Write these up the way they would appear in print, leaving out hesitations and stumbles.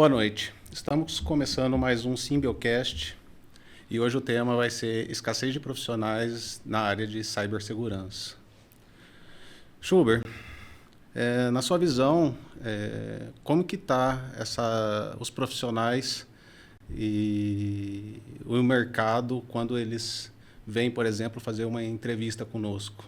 Boa noite. Estamos começando mais um Symbiocast e hoje o tema vai ser escassez de profissionais na área de cibersegurança. Schubert, na sua visão, como que está os profissionais e o mercado quando eles vêm, por exemplo, fazer uma entrevista conosco?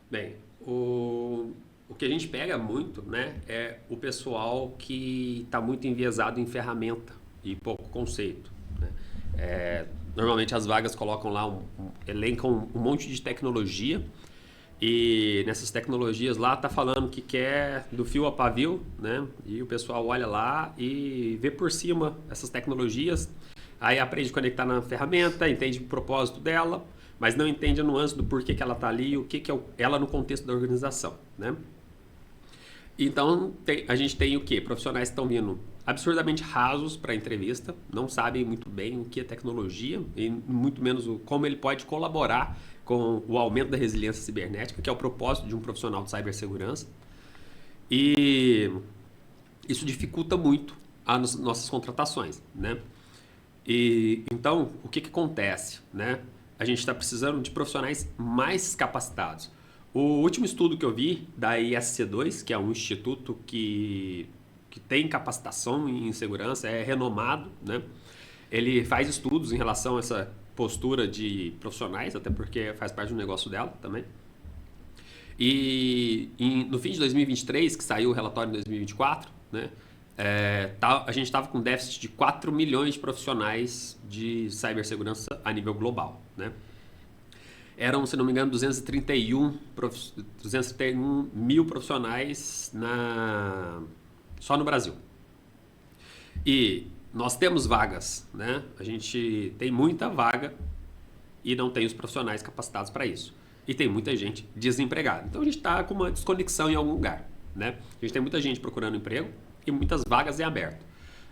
Bem, o que a gente pega muito, né, é o pessoal que está muito enviesado em ferramenta e pouco conceito, né? Normalmente as vagas colocam lá, elencam um monte de tecnologia e nessas tecnologias lá tá falando que quer do fio a pavio, né? E o pessoal olha lá e vê por cima essas tecnologias, aí aprende a conectar na ferramenta, entende o propósito dela, mas não entende a nuance do porquê que ela está ali e o que é ela no contexto da organização, né? Então, a gente tem o quê? Profissionais que estão vindo absurdamente rasos para a entrevista, não sabem muito bem o que é tecnologia e muito menos como ele pode colaborar com o aumento da resiliência cibernética, que é o propósito de um profissional de cibersegurança. E isso dificulta muito as nossas contratações, né? E então, o que acontece, né? A gente está precisando de profissionais mais capacitados. O último estudo que eu vi da ISC2, que é um instituto que tem capacitação em segurança, é renomado, né? Ele faz estudos em relação a essa postura de profissionais, até porque faz parte do negócio dela também. E no fim de 2023, que saiu o relatório em 2024, né? A gente estava com déficit de 4 milhões de profissionais de cibersegurança a nível global, né? Eram, se não me engano, 231 mil profissionais só no Brasil. E nós temos vagas, né? A gente tem muita vaga e não tem os profissionais capacitados para isso. E tem muita gente desempregada. Então a gente está com uma desconexão em algum lugar, né? A gente tem muita gente procurando emprego e muitas vagas em aberto.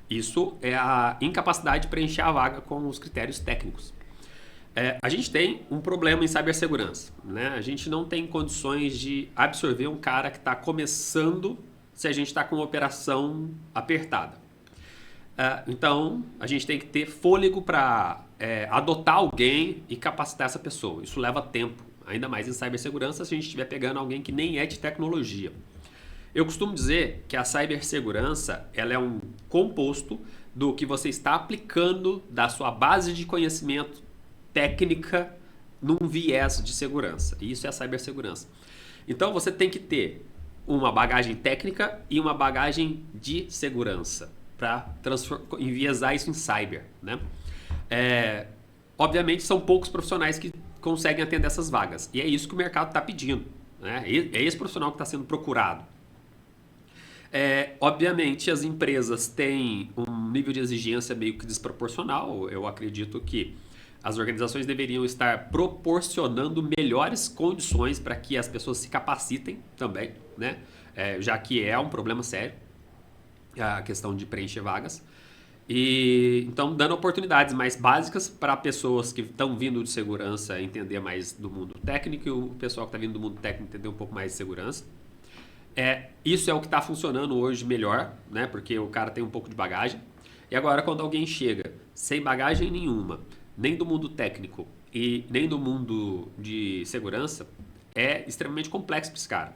Isso é a incapacidade de preencher a vaga com os critérios técnicos. A gente tem um problema em cibersegurança, né? A gente não tem condições de absorver um cara que está começando se a gente está com uma operação apertada. Então, a gente tem que ter fôlego para adotar alguém e capacitar essa pessoa. Isso leva tempo, ainda mais em cibersegurança se a gente estiver pegando alguém que nem é de tecnologia. Eu costumo dizer que a cibersegurança ela é um composto do que você está aplicando da sua base de conhecimento técnica num viés de segurança. E isso é a cibersegurança. Então você tem que ter uma bagagem técnica e uma bagagem de segurança para enviesar isso em cyber, né? Obviamente são poucos profissionais que conseguem atender essas vagas. E é isso que o mercado está pedindo, né? É esse profissional que está sendo procurado. Obviamente as empresas têm um nível de exigência meio que desproporcional. Eu acredito que as organizações deveriam estar proporcionando melhores condições para que as pessoas se capacitem também, né? Já que é um problema sério a questão de preencher vagas. E então dando oportunidades mais básicas para pessoas que estão vindo de segurança entender mais do mundo técnico e o pessoal que está vindo do mundo técnico entender um pouco mais de segurança. Isso é o que está funcionando hoje melhor, né? Porque o cara tem um pouco de bagagem. E agora quando alguém chega sem bagagem nenhuma, nem do mundo técnico e nem do mundo de segurança, é extremamente complexo para esse cara.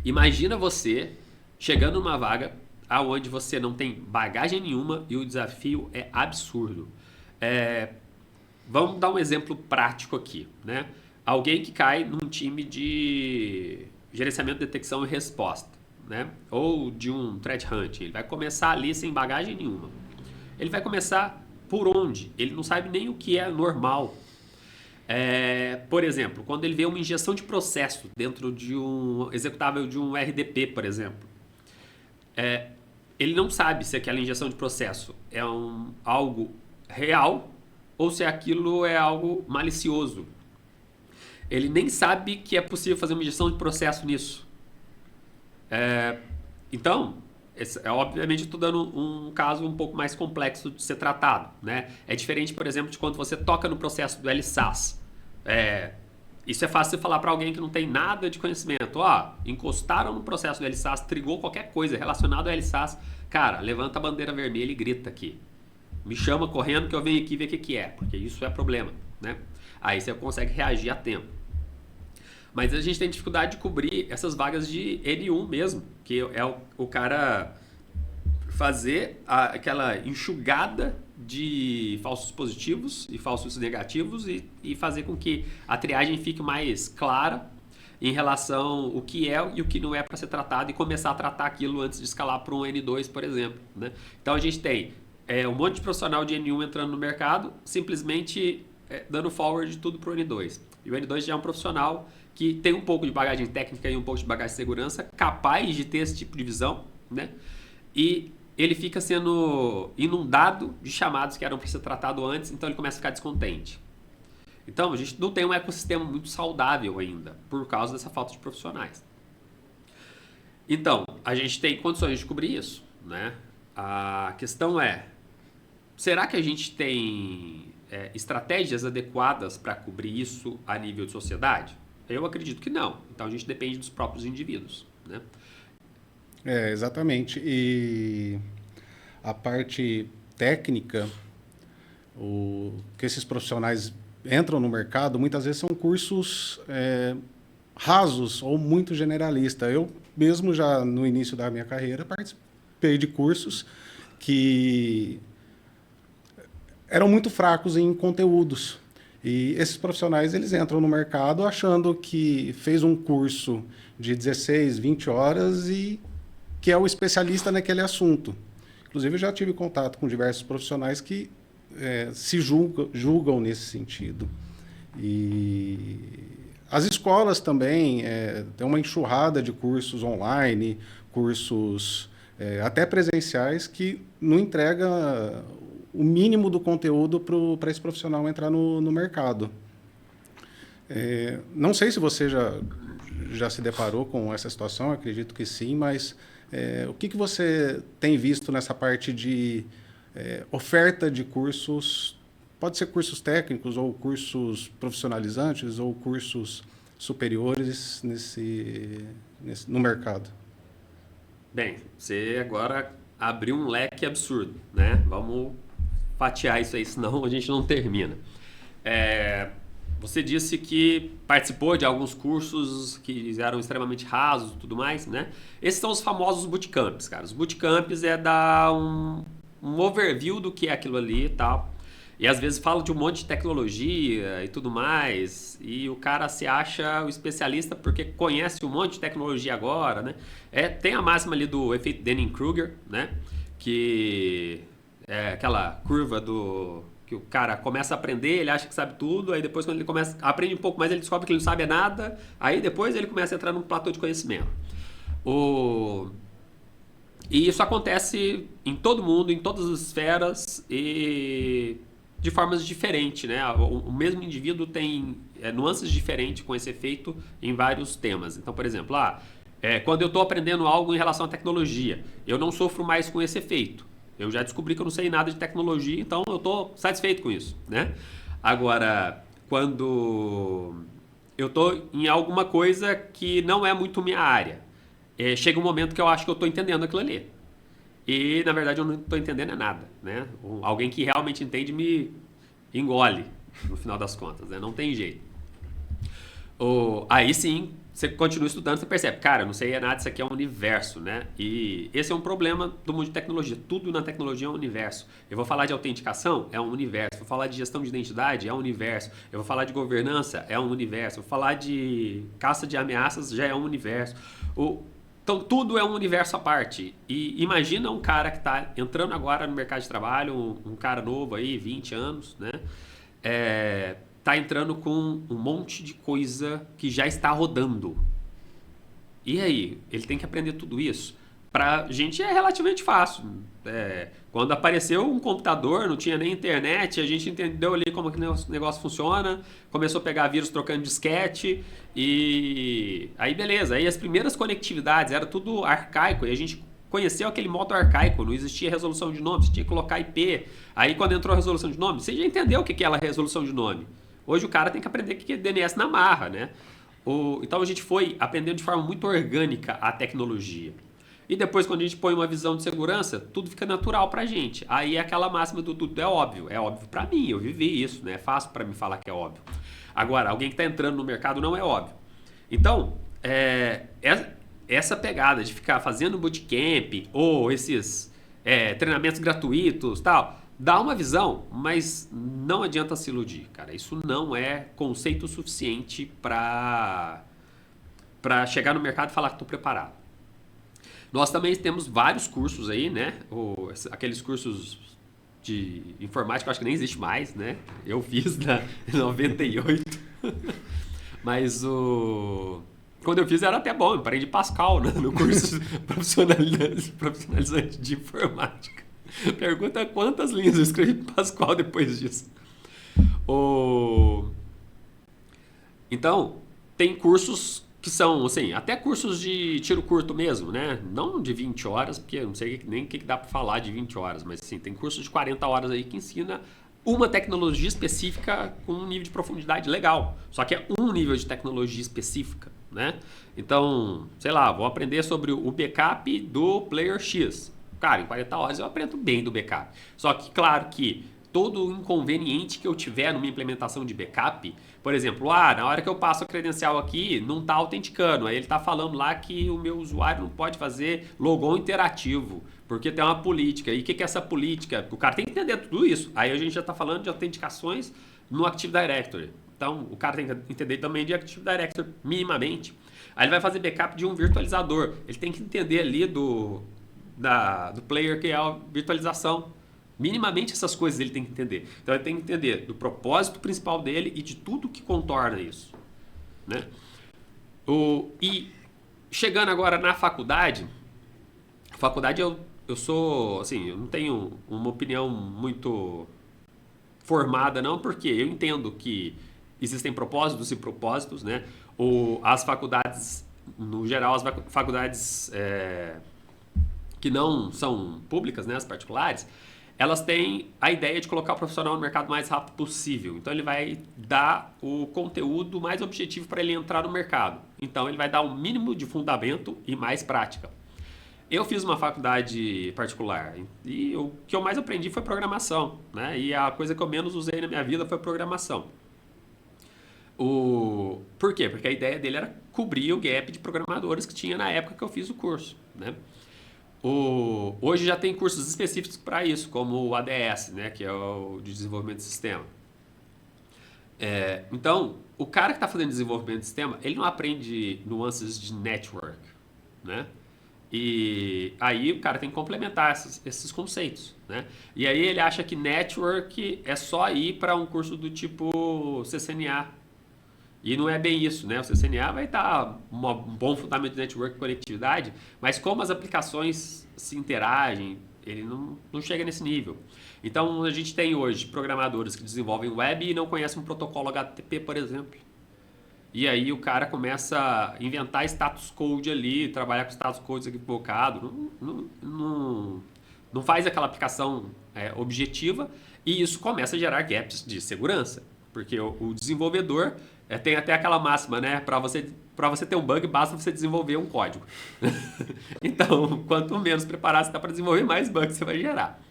Imagina você chegando numa vaga onde você não tem bagagem nenhuma e o desafio é absurdo. Vamos dar um exemplo prático aqui, né? Alguém que cai num time de gerenciamento, detecção e resposta, né? Ou de um threat hunting. Ele vai começar ali sem bagagem nenhuma. Ele vai começar por onde? Ele não sabe nem o que é normal. Por exemplo, quando ele vê uma injeção de processo dentro de um executável de um RDP, por exemplo, ele não sabe se aquela injeção de processo é algo real ou se aquilo é algo malicioso. Ele nem sabe que é possível fazer uma injeção de processo nisso. Então, obviamente, estou dando um caso um pouco mais complexo de ser tratado, né? É diferente, por exemplo, de quando você toca no processo do LSAS. Isso é fácil você falar para alguém que não tem nada de conhecimento. Encostaram no processo do LSAS, trigou qualquer coisa relacionada ao LSAS, Cara, levanta a bandeira vermelha e grita aqui. Me chama correndo que eu venho aqui ver o que é, porque isso é problema, né? Aí você consegue reagir a tempo. Mas a gente tem dificuldade de cobrir essas vagas de N1 mesmo, que é o cara fazer aquela enxugada de falsos positivos e falsos negativos e fazer com que a triagem fique mais clara em relação ao que é e o que não é para ser tratado e começar a tratar aquilo antes de escalar para um N2, por exemplo, né? Então a gente tem um monte de profissional de N1 entrando no mercado, simplesmente dando forward de tudo para o N2. E o N2 já é um profissional que tem um pouco de bagagem técnica e um pouco de bagagem de segurança, capaz de ter esse tipo de visão, né? E ele fica sendo inundado de chamados que eram para ser tratado antes, então ele começa a ficar descontente. Então a gente não tem um ecossistema muito saudável ainda, por causa dessa falta de profissionais. Então, a gente tem condições de cobrir isso, né? A questão é, será que a gente tem estratégias adequadas para cobrir isso a nível de sociedade? Eu acredito que não. Então a gente depende dos próprios indivíduos, né? Exatamente. E a parte técnica, que esses profissionais entram no mercado, muitas vezes são cursos rasos ou muito generalistas. Eu mesmo já no início da minha carreira participei de cursos que eram muito fracos em conteúdos. E esses profissionais eles entram no mercado achando que fez um curso de 16, 20 horas e que é o especialista naquele assunto. Inclusive, eu já tive contato com diversos profissionais que se julgam nesse sentido. E as escolas também têm uma enxurrada de cursos online, cursos até presenciais, que não entrega o mínimo do conteúdo para esse profissional entrar no mercado. Não sei se você já se deparou com essa situação, acredito que sim, mas o que você tem visto nessa parte de oferta de cursos? Pode ser cursos técnicos ou cursos profissionalizantes ou cursos superiores no mercado? Bem, você agora abriu um leque absurdo, né? Vamos fatiar isso aí, senão a gente não termina. Você disse que participou de alguns cursos que eram extremamente rasos e tudo mais, né? Esses são os famosos bootcamps, cara. Os bootcamps dar um overview do que é aquilo ali e tal. E às vezes fala de um monte de tecnologia e tudo mais, e o cara se acha o especialista porque conhece um monte de tecnologia agora, né? Tem a máxima ali do efeito Dunning-Kruger, né? Que é aquela curva que o cara começa a aprender, ele acha que sabe tudo, aí depois quando ele aprende um pouco mais, ele descobre que ele não sabe nada, aí depois ele começa a entrar num platô de conhecimento. E isso acontece em todo mundo, em todas as esferas e de formas diferentes, né? O mesmo indivíduo tem nuances diferentes com esse efeito em vários temas. Então, por exemplo, quando eu estou aprendendo algo em relação à tecnologia, eu não sofro mais com esse efeito. Eu já descobri que eu não sei nada de tecnologia, então eu estou satisfeito com isso, né? Agora, quando eu estou em alguma coisa que não é muito minha área, chega um momento que eu acho que eu estou entendendo aquilo ali. E, na verdade, eu não estou entendendo nada, né? Alguém que realmente entende me engole, no final das contas, né? Não tem jeito. Aí sim, você continua estudando, você percebe, cara, eu não sei nada, isso aqui é um universo, né? E esse é um problema do mundo de tecnologia. Tudo na tecnologia é um universo. Eu vou falar de autenticação, é um universo. Eu vou falar de gestão de identidade, é um universo. Eu vou falar de governança, é um universo. Eu vou falar de caça de ameaças, já é um universo. Então, tudo é um universo à parte. E imagina um cara que está entrando agora no mercado de trabalho, um cara novo aí, 20 anos, né? Está entrando com um monte de coisa que já está rodando. E aí? Ele tem que aprender tudo isso? Pra gente é relativamente fácil. Quando apareceu um computador, não tinha nem internet, a gente entendeu ali como que o negócio funciona, começou a pegar vírus trocando disquete, e aí beleza, aí as primeiras conectividades era tudo arcaico, e a gente conheceu aquele modo arcaico, não existia resolução de nome, você tinha que colocar IP. Aí quando entrou a resolução de nome, você já entendeu o que é a resolução de nome. Hoje o cara tem que aprender o que é DNS na marra, né? Então a gente foi aprendendo de forma muito orgânica a tecnologia. E depois, quando a gente põe uma visão de segurança, tudo fica natural pra gente. Aí é aquela máxima do tudo é óbvio. É óbvio pra mim, eu vivi isso, né? É fácil pra mim falar que é óbvio. Agora, alguém que tá entrando no mercado não é óbvio. Então, essa pegada de ficar fazendo bootcamp ou esses treinamentos gratuitos tal, dá uma visão, mas não adianta se iludir, cara. Isso não é conceito suficiente para chegar no mercado e falar que estou preparado. Nós também temos vários cursos aí, né? Aqueles cursos de informática, eu acho que nem existe mais, né? Eu fiz na 98. Mas quando eu fiz era até bom, eu parei de Pascal, né? No curso profissionalizante de informática. Pergunta quantas linhas eu escrevi Pascal depois disso. Então, tem cursos que são, assim, até cursos de tiro curto mesmo, né? Não de 20 horas, porque eu não sei nem o que dá para falar de 20 horas, mas assim, tem cursos de 40 horas aí que ensina uma tecnologia específica com um nível de profundidade legal. Só que é um nível de tecnologia específica, né? Então, sei lá, vou aprender sobre o backup do player X. Cara, em 40 horas eu aprendo bem do backup. Só que, claro que todo inconveniente que eu tiver numa implementação de backup, por exemplo, na hora que eu passo a credencial aqui, não está autenticando. Aí ele está falando lá que o meu usuário não pode fazer logon interativo, porque tem uma política. E o que é essa política? O cara tem que entender tudo isso. Aí a gente já está falando de autenticações no Active Directory. Então, o cara tem que entender também de Active Directory minimamente. Aí ele vai fazer backup de um virtualizador. Ele tem que entender ali do player que é a virtualização. Minimamente essas coisas ele tem que entender. Então ele tem que entender do propósito principal dele e de tudo que contorna isso, né? E chegando agora na faculdade, eu sou, assim, eu não tenho uma opinião muito formada não, porque eu entendo que existem propósitos e propósitos, né? As faculdades, no geral, as faculdades que não são públicas, né, as particulares, elas têm a ideia de colocar o profissional no mercado o mais rápido possível. Então ele vai dar o conteúdo mais objetivo para ele entrar no mercado. Então ele vai dar um mínimo de fundamento e mais prática. Eu fiz uma faculdade particular e o que eu mais aprendi foi programação, né? E a coisa que eu menos usei na minha vida foi programação. Por quê? Porque a ideia dele era cobrir o gap de programadores que tinha na época que eu fiz o curso, né? Hoje já tem cursos específicos para isso, como o ADS, né, que é o de desenvolvimento de sistema. Então, o cara que está fazendo desenvolvimento de sistema, ele não aprende nuances de network, né? E aí o cara tem que complementar esses conceitos, né? E aí ele acha que network é só ir para um curso do tipo CCNA. E não é bem isso, né? O CCNA vai dar um bom fundamento de network e conectividade, mas como as aplicações se interagem, ele não chega nesse nível. Então, a gente tem hoje programadores que desenvolvem web e não conhecem um protocolo HTTP, por exemplo. E aí o cara começa a inventar status code ali, trabalhar com status code equivocado, não faz aquela aplicação objetiva e isso começa a gerar gaps de segurança. Porque o desenvolvedor tem até aquela máxima, né? Para você ter um bug, basta você desenvolver um código. Então, quanto menos preparado você está para desenvolver, mais bugs você vai gerar.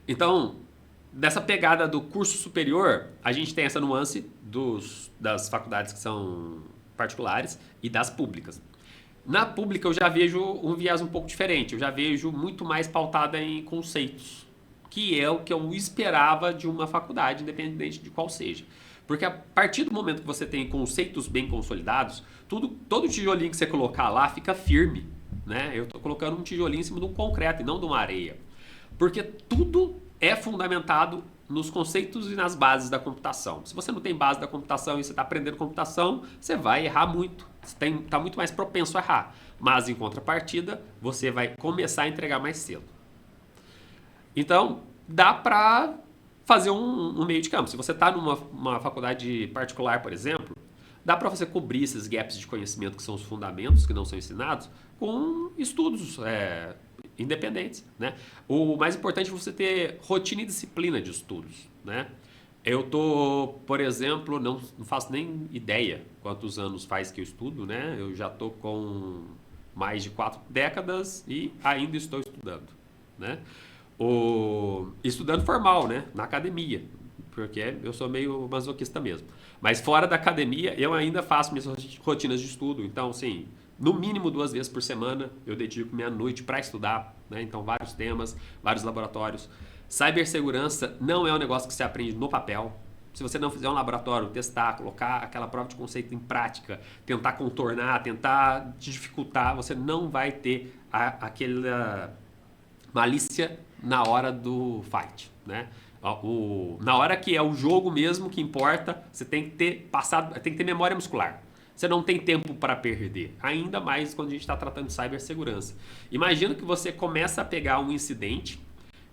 Então, nessa pegada do curso superior, a gente tem essa nuance das faculdades que são particulares e das públicas. Na pública eu já vejo um viés um pouco diferente, eu já vejo muito mais pautada em conceitos, que é o que eu esperava de uma faculdade, independente de qual seja. Porque a partir do momento que você tem conceitos bem consolidados, todo tijolinho que você colocar lá fica firme, né? Eu estou colocando um tijolinho em cima de um concreto e não de uma areia. Porque tudo é fundamentado nos conceitos e nas bases da computação. Se você não tem base da computação e você está aprendendo computação, você vai errar muito. Você está muito mais propenso a errar. Mas, em contrapartida, você vai começar a entregar mais cedo. Então, dá para fazer um meio de campo. Se você está numa faculdade particular, por exemplo, dá para você cobrir esses gaps de conhecimento que são os fundamentos, que não são ensinados, com estudos independentes, né? O mais importante é você ter rotina e disciplina de estudos, né? Eu tô, por exemplo, não faço nem ideia quantos anos faz que eu estudo, né? Eu já tô com mais de 4 décadas e ainda estou estudando, né? Estudando formal, né? Na academia, porque eu sou meio masoquista mesmo. Mas fora da academia, eu ainda faço minhas rotinas de estudo. Então, assim, no mínimo 2 vezes por semana, eu dedico minha noite para estudar, né? Então, vários temas, vários laboratórios. Cibersegurança não é um negócio que você aprende no papel. Se você não fizer um laboratório, testar, colocar aquela prova de conceito em prática, tentar contornar, tentar dificultar, você não vai ter aquela malícia na hora do fight, né? Na hora que é o jogo mesmo que importa, você tem que ter passado, tem que ter memória muscular. Você não tem tempo para perder, ainda mais quando a gente está tratando de cibersegurança. Imagina que você começa a pegar um incidente,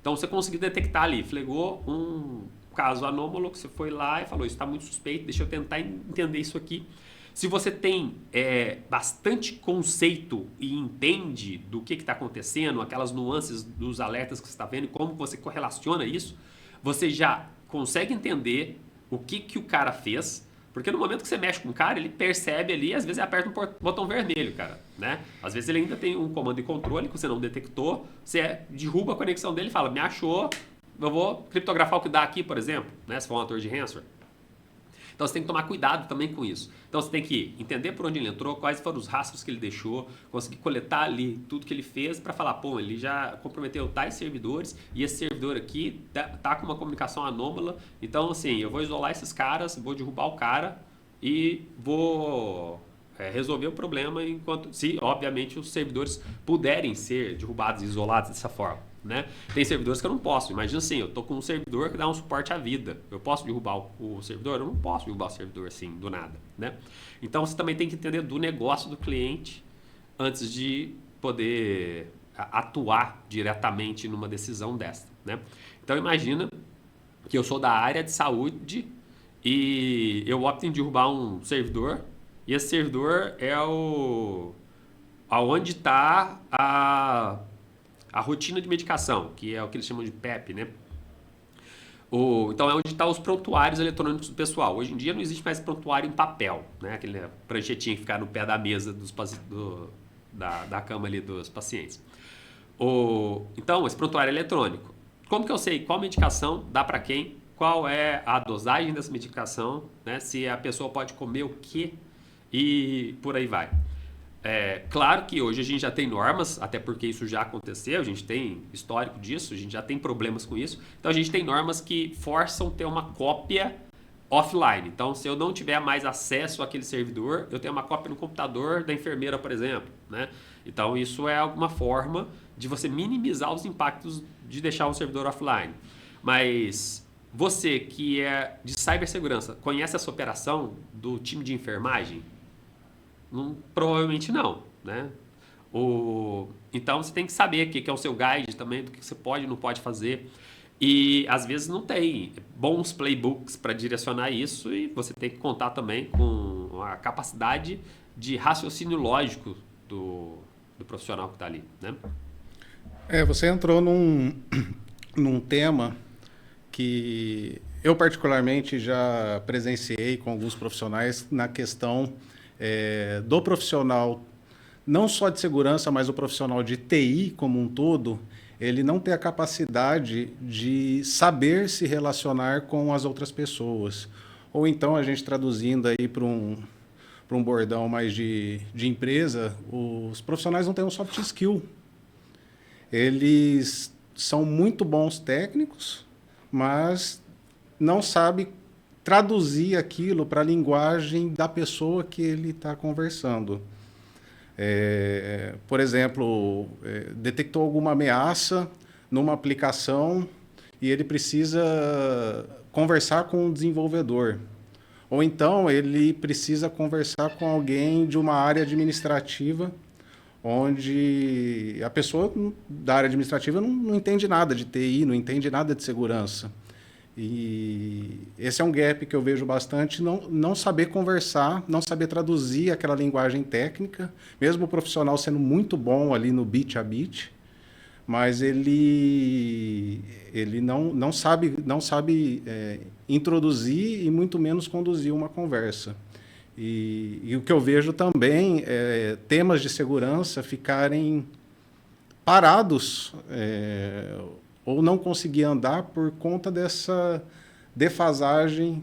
então você conseguiu detectar ali, flegou um caso anômalo, que você foi lá e falou, isso está muito suspeito, deixa eu tentar entender isso aqui. Se você tem bastante conceito e entende do que está acontecendo, aquelas nuances dos alertas que você está vendo e como você correlaciona isso, você já consegue entender o que o cara fez, porque no momento que você mexe com o cara, ele percebe ali, às vezes ele aperta um botão vermelho, cara, né? Às vezes ele ainda tem um comando e controle que você não detectou, você derruba a conexão dele e fala, me achou, eu vou criptografar o que dá aqui, por exemplo, né? Se for um ator de ransomware. Então você tem que tomar cuidado também com isso. Então você tem que entender por onde ele entrou, quais foram os rastros que ele deixou, conseguir coletar ali tudo que ele fez para falar, pô, ele já comprometeu tais servidores e esse servidor aqui tá com uma comunicação anômala. Então, assim, eu vou isolar esses caras, vou derrubar o cara e vou resolver o problema enquanto, se obviamente os servidores puderem ser derrubados e isolados dessa forma. Né? Tem servidores que eu não posso. Imagina assim, eu tô com um servidor que dá um suporte à vida. Eu posso derrubar o servidor? Eu não posso derrubar o servidor assim, do nada. Né? Então você também tem que entender do negócio do cliente antes de poder atuar diretamente numa decisão dessa. Né? Então imagina que eu sou da área de saúde e eu opto em derrubar um servidor e esse servidor é aonde está a rotina de medicação, que é o que eles chamam de PEP, né? Então é onde estão os prontuários eletrônicos do pessoal. Hoje em dia não existe mais prontuário em papel, né? Aquele pranchetinho que fica no pé da mesa da cama ali dos pacientes. Então, esse prontuário é eletrônico. Como que eu sei qual medicação dá para quem? Qual é a dosagem dessa medicação? Né? Se a pessoa pode comer o quê? E por aí vai. Claro que hoje a gente já tem normas, até porque isso já aconteceu, a gente tem histórico disso, a gente já tem problemas com isso. Então a gente tem normas que forçam ter uma cópia offline. Então se eu não tiver mais acesso àquele servidor, eu tenho uma cópia no computador da enfermeira, por exemplo. Né? Então isso é alguma forma de você minimizar os impactos de deixar um servidor offline. Mas você que é de cibersegurança, conhece essa operação do time de enfermagem? Provavelmente não, né? Então você tem que saber o que é o seu guide também, do que você pode e não pode fazer. E às vezes não tem bons playbooks para direcionar isso e você tem que contar também com a capacidade de raciocínio lógico do profissional que está ali, né? Você entrou num tema que eu particularmente já presenciei com alguns profissionais na questão do profissional, não só de segurança, mas o profissional de TI como um todo, ele não ter a capacidade de saber se relacionar com as outras pessoas. Ou então, a gente traduzindo aí para um bordão mais de empresa, os profissionais não têm um soft skill. Eles são muito bons técnicos, mas não sabem traduzir aquilo para a linguagem da pessoa que ele está conversando. Por exemplo, detectou alguma ameaça numa aplicação e ele precisa conversar com o desenvolvedor. Ou então ele precisa conversar com alguém de uma área administrativa, onde a pessoa da área administrativa não entende nada de TI, não entende nada de segurança. E esse é um gap que eu vejo bastante, não saber conversar, não saber traduzir aquela linguagem técnica, mesmo o profissional sendo muito bom ali no bit a bit, mas ele não sabe introduzir e muito menos conduzir uma conversa. E o que eu vejo também é temas de segurança ficarem parados ou não conseguir andar por conta dessa defasagem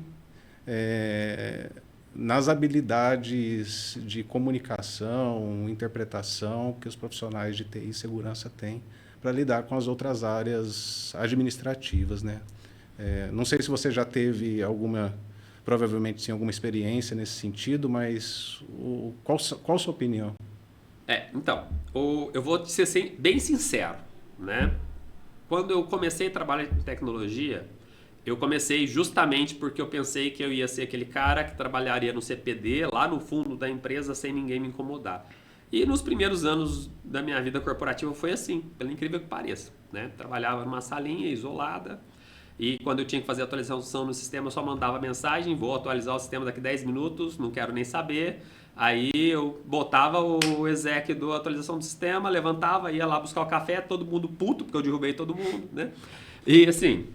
nas habilidades de comunicação, interpretação que os profissionais de TI e segurança têm para lidar com as outras áreas administrativas, né? Não sei se você já teve provavelmente sim, alguma experiência nesse sentido, mas qual a sua opinião? Então, eu vou te ser bem sincero, né? Quando eu comecei a trabalhar em tecnologia, eu comecei justamente porque eu pensei que eu ia ser aquele cara que trabalharia no CPD, lá no fundo da empresa, sem ninguém me incomodar. E nos primeiros anos da minha vida corporativa foi assim, pelo incrível que pareça, né? Trabalhava numa salinha isolada e quando eu tinha que fazer a atualização no sistema, eu só mandava mensagem, vou atualizar o sistema daqui 10 minutos, não quero nem saber. Aí eu botava o exec da atualização do sistema, levantava, ia lá buscar o café, todo mundo puto, porque eu derrubei todo mundo, né? E assim,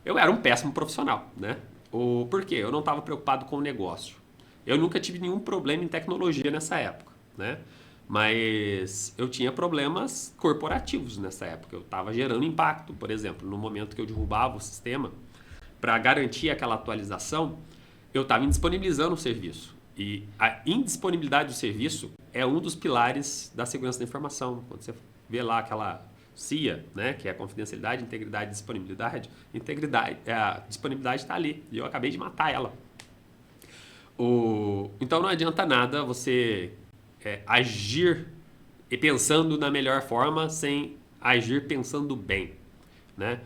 eu era um péssimo profissional, né? Por quê? Eu não estava preocupado com o negócio. Eu nunca tive nenhum problema em tecnologia nessa época, né? Mas eu tinha problemas corporativos nessa época. Eu estava gerando impacto, por exemplo, no momento que eu derrubava o sistema, para garantir aquela atualização, eu estava indisponibilizando o serviço. E a indisponibilidade do serviço é um dos pilares da segurança da informação. Quando você vê lá aquela CIA, né, que é a confidencialidade, integridade e disponibilidade, a disponibilidade está ali. E eu acabei de matar ela. Então não adianta nada você agir pensando na melhor forma sem agir pensando bem, né?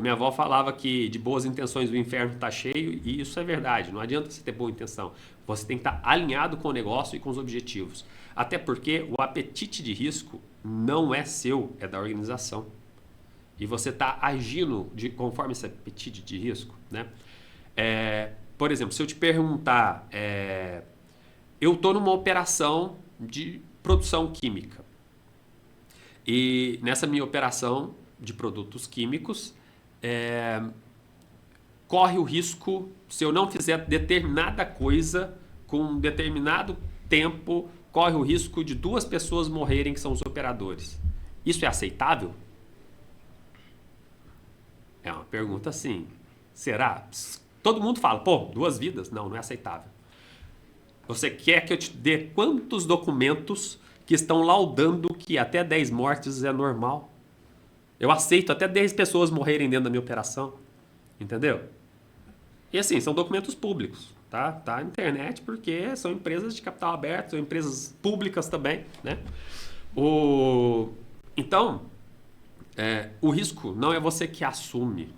Minha avó falava que de boas intenções o inferno está cheio, e isso é verdade. Não adianta você ter boa intenção. Você tem que estar alinhado com o negócio e com os objetivos. Até porque o apetite de risco não é seu, é da organização. E você está agindo conforme esse apetite de risco, né? Por exemplo, se eu te perguntar, eu estou numa operação de produção química. E nessa minha operação de produtos químicos, corre o risco, se eu não fizer determinada coisa com um determinado tempo, corre o risco de 2 pessoas morrerem, que são os operadores. Isso é aceitável? É uma pergunta assim. Será? Todo mundo fala, 2 vidas? Não, não é aceitável. Você quer que eu te dê quantos documentos que estão laudando que até 10 mortes é normal? Eu aceito até 10 pessoas morrerem dentro da minha operação. Entendeu? E assim, são documentos públicos. Tá na internet, porque são empresas de capital aberto, são empresas públicas também, né? Então, o risco não é você que assume.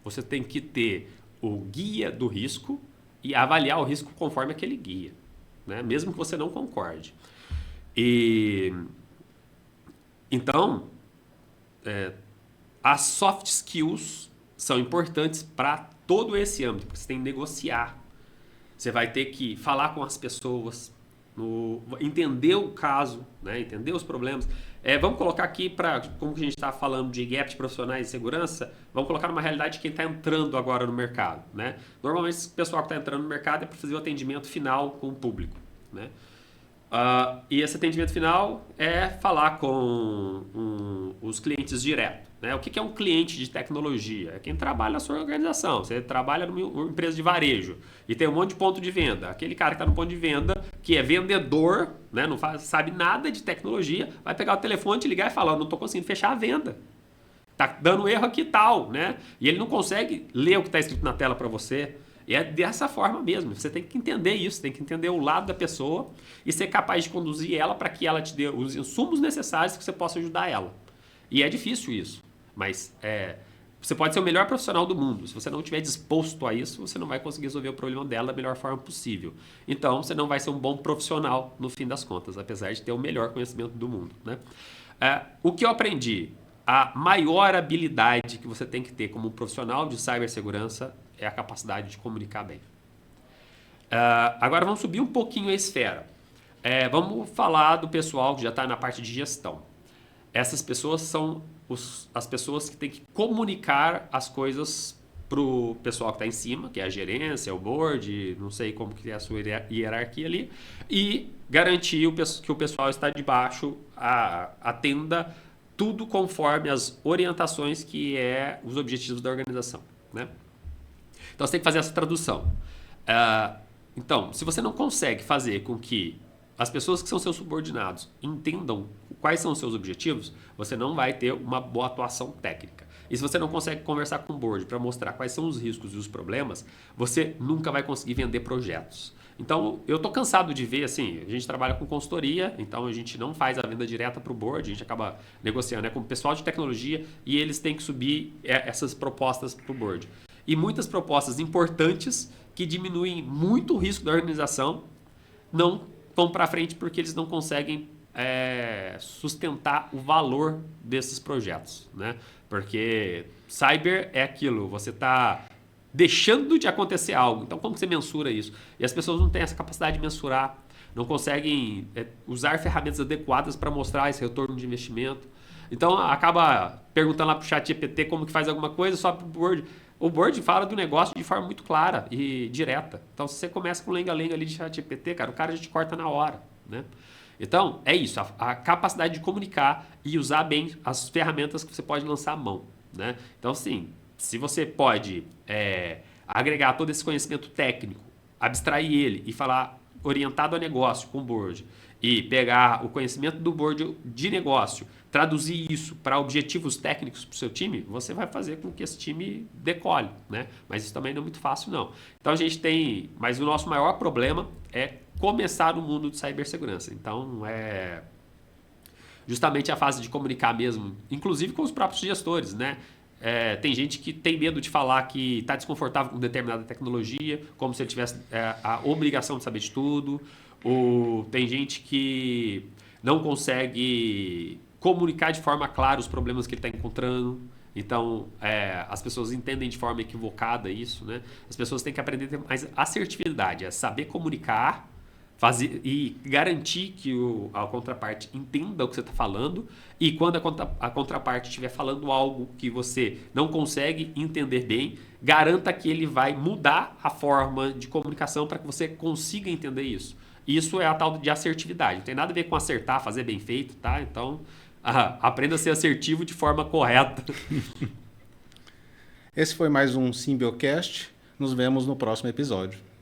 Você tem que ter o guia do risco e avaliar o risco conforme aquele guia, né? Mesmo que você não concorde. Então, as soft skills são importantes para todo esse âmbito, porque você tem que negociar. Você vai ter que falar com as pessoas, entender o caso, né? Entender os problemas. Vamos colocar aqui, como que a gente está falando de gap de profissionais de segurança, vamos colocar numa realidade de quem está entrando agora no mercado, né? Normalmente, o pessoal que está entrando no mercado é para fazer o atendimento final com o público, né? E esse atendimento final é falar com os clientes direto, né? O que é um cliente de tecnologia? É quem trabalha na sua organização. Você trabalha numa empresa de varejo e tem um monte de ponto de venda. Aquele cara que está no ponto de venda, que é vendedor, né? Não sabe nada de tecnologia, vai pegar o telefone, te ligar e falar, não estou conseguindo fechar a venda. Tá dando erro aqui e tal, né? E ele não consegue ler o que está escrito na tela para você. E é dessa forma mesmo. Você tem que entender isso, tem que entender o lado da pessoa e ser capaz de conduzir ela para que ela te dê os insumos necessários que você possa ajudar ela. E é difícil isso, mas você pode ser o melhor profissional do mundo. Se você não estiver disposto a isso, você não vai conseguir resolver o problema dela da melhor forma possível. Então, você não vai ser um bom profissional no fim das contas, apesar de ter o melhor conhecimento do mundo, né? O que eu aprendi? A maior habilidade que você tem que ter como um profissional de cibersegurança é a capacidade de comunicar bem. Agora vamos subir um pouquinho a esfera. Vamos falar do pessoal que já está na parte de gestão. Essas pessoas são as pessoas que têm que comunicar as coisas para o pessoal que está em cima, que é a gerência, o board, não sei como que é a sua hierarquia ali, e garantir que o pessoal está de baixo atenda tudo conforme as orientações que é os objetivos da organização, né? Então você tem que fazer essa tradução. Então, se você não consegue fazer com que as pessoas que são seus subordinados entendam quais são os seus objetivos, você não vai ter uma boa atuação técnica. E se você não consegue conversar com o board para mostrar quais são os riscos e os problemas, você nunca vai conseguir vender projetos. Então, eu estou cansado de ver, assim, a gente trabalha com consultoria, então a gente não faz a venda direta para o board, a gente acaba negociando com o pessoal de tecnologia e eles têm que subir essas propostas para o board. E muitas propostas importantes que diminuem muito o risco da organização não vão para frente porque eles não conseguem sustentar o valor desses projetos, né? Porque cyber é aquilo, você está deixando de acontecer algo. Então, como você mensura isso? E as pessoas não têm essa capacidade de mensurar, não conseguem usar ferramentas adequadas para mostrar esse retorno de investimento. Então, acaba perguntando lá para o ChatGPT como que faz alguma coisa, só para o board. O board fala do negócio de forma muito clara e direta. Então, se você começa com lenga-lenga ali de ChatGPT, cara, o cara já te corta na hora, né? Então, é isso, a capacidade de comunicar e usar bem as ferramentas que você pode lançar à mão, né? Então, sim, se você pode agregar todo esse conhecimento técnico, abstrair ele e falar orientado a negócio com o board e pegar o conhecimento do board de negócio, traduzir isso para objetivos técnicos para o seu time, você vai fazer com que esse time decole, né? Mas isso também não é muito fácil, não. Então a gente tem... Mas o nosso maior problema é começar no mundo de cibersegurança. Então é justamente a fase de comunicar mesmo, inclusive com os próprios gestores, né? Tem gente que tem medo de falar que está desconfortável com determinada tecnologia, como se ele tivesse a obrigação de saber de tudo. Ou tem gente que não consegue comunicar de forma clara os problemas que ele está encontrando. Então, as pessoas entendem de forma equivocada isso, né? As pessoas têm que aprender a ter mais assertividade, a saber comunicar, fazer e garantir que a contraparte entenda o que você está falando, e quando a contraparte estiver falando algo que você não consegue entender bem, garanta que ele vai mudar a forma de comunicação para que você consiga entender isso. Isso é a tal de assertividade. Não tem nada a ver com acertar, fazer bem feito, tá? Então, aprenda a ser assertivo de forma correta. Esse foi mais um Symbiocast. Nos vemos no próximo episódio.